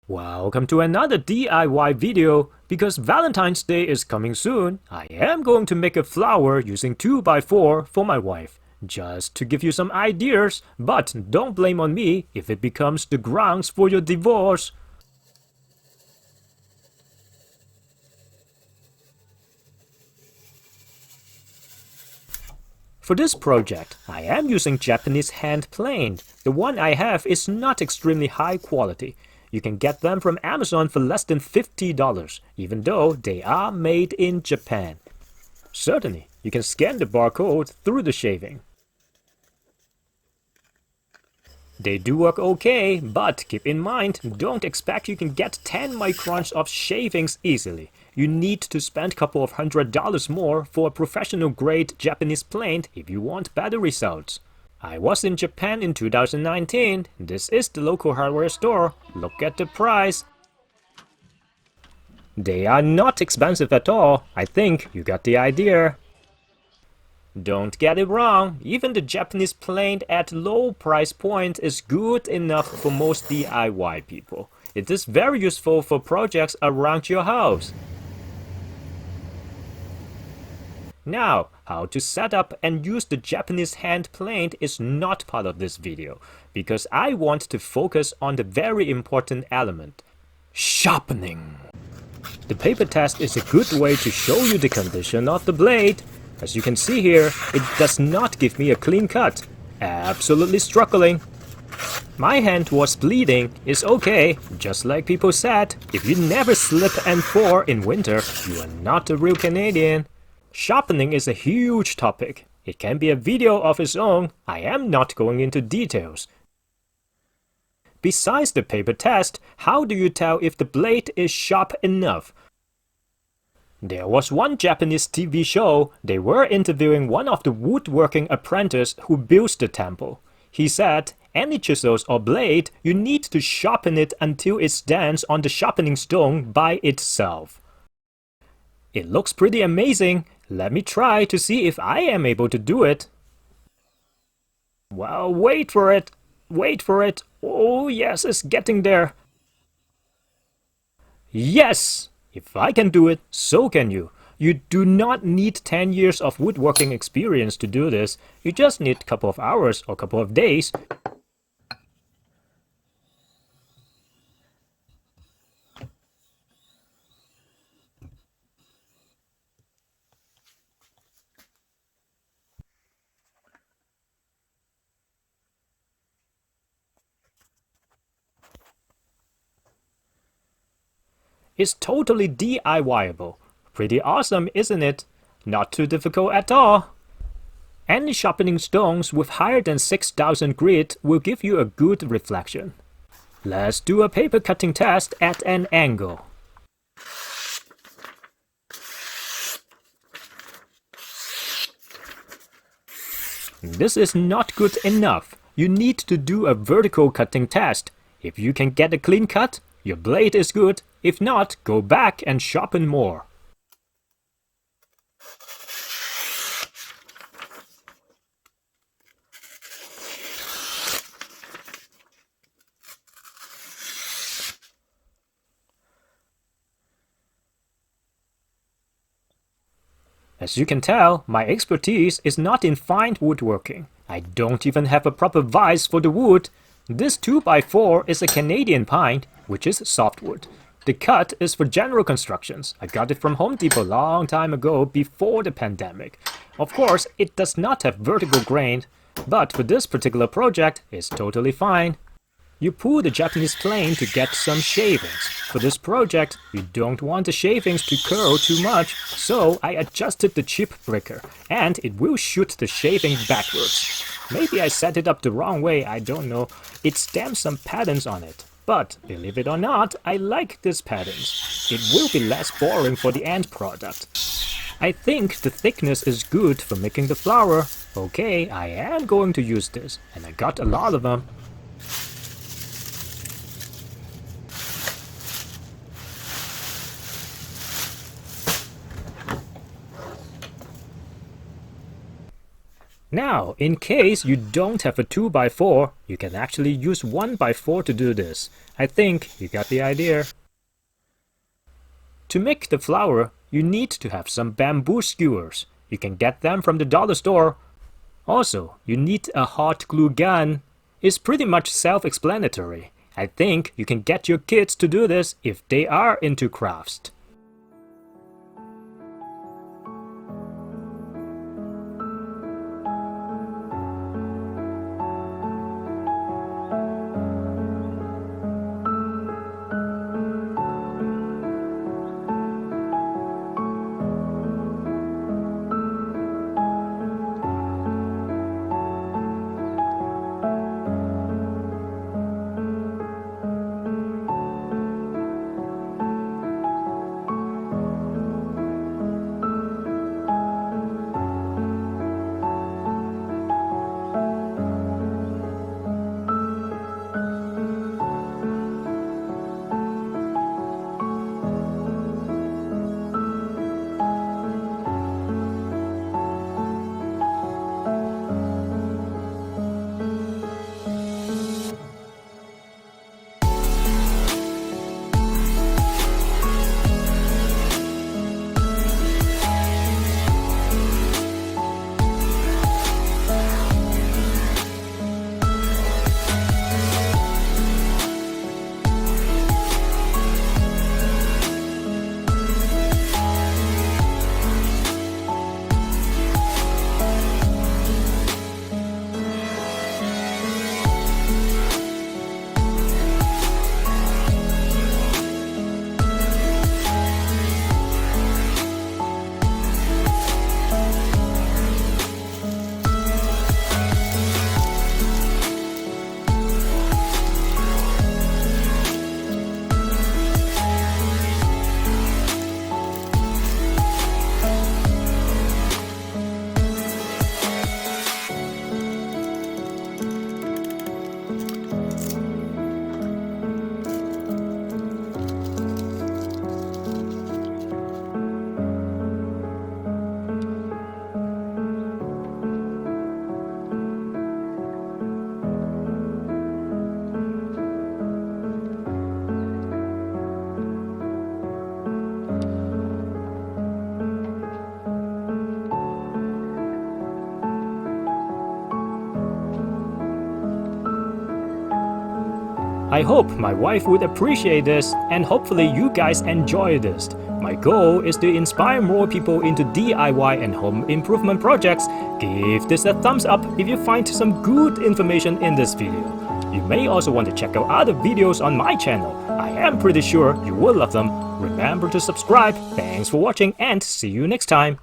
Welcome to another DIY video. Because Valentine's Day is coming soon, I am going to make a flower using 2x4 for my wife. Just to give you some ideas, but don't blame on me if it becomes the grounds for your divorce. For this project, I am using Japanese hand planed. The one I have is not extremely high quality. You can get them from Amazon for less than $50, even though they are made in Japan. Certainly, you can scan the barcode through the shaving. They do work okay, but keep in mind, don't expect you can get 10 microns of shavings easily. You need to spend a couple of $100 more for a professional grade Japanese planed if you want better results. I was in Japan in 2019. This is the local hardware store. Look at the price. They are not expensive at all. I think you got the idea. Don't get it wrong, even the Japanese planed at low price point is good enough for most DIY people. It is very useful for projects around your house. Now, how to set up and use the Japanese hand planed is not part of this video, because I want to focus on the very important element, sharpening. The paper test is a good way to show you the condition of the blade. As you can see here, it does not give me a clean cut. Absolutely struggling. My hand was bleeding. It's okay. Just like people said, if you never slip and fall in winter, you are not a real Canadian. Sharpening is a huge topic. It can be a video of its own. I am not going into details. Besides the paper test, how do you tell if the blade is sharp enough? There was one Japanese TV show. They were interviewing one of the woodworking apprentices who builds the temple. He said, any chisels or blade, you need to sharpen it until it stands on the sharpening stone by itself. It looks pretty amazing. Let me try to see if I am able to do it. Well, wait for it. Wait for it. Oh yes, it's getting there. Yes! If I can do it, so can you. You do not need 10 years of woodworking experience to do this. You just need a couple of hours or a couple of days. It's totally DIY-able. Pretty awesome, isn't it? Not too difficult at all. Any sharpening stones with higher than 6,000 grit will give you a good reflection. Let's do a paper cutting test at an angle. This is not good enough. You need to do a vertical cutting test. If you can get a clean cut, your blade is good. If not, go back and sharpen more. As you can tell, my expertise is not in fine woodworking. I don't even have a proper vise for the wood. This 2x4 is a Canadian pine, which is softwood. The cut is for general constructions. I got it from Home Depot a long time ago before the pandemic. Of course, it does not have vertical grain, but for this particular project, it's totally fine. You pull the Japanese plane to get some shavings. For this project, you don't want the shavings to curl too much, so I adjusted the chip breaker, and it will shoot the shaving backwards. Maybe I set it up the wrong way, I don't know. It stamps some patterns on it. But, believe it or not, I like these patterns. It will be less boring for the end product. I think the thickness is good for making the flower. Okay, I am going to use this, and I got a lot of them. Now, in case you don't have a 2x4, you can actually use 1x4 to do this. I think you got the idea. To make the flower, you need to have some bamboo skewers. You can get them from the dollar store. Also, you need a hot glue gun. It's pretty much self-explanatory. I think you can get your kids to do this if they are into crafts. I hope my wife would appreciate this, and hopefully you guys enjoy this. My goal is to inspire more people into DIY and home improvement projects. Give this a thumbs up if you find some good information in this video. You may also want to check out other videos on my channel. I am pretty sure you will love them. Remember to subscribe. Thanks for watching and see you next time.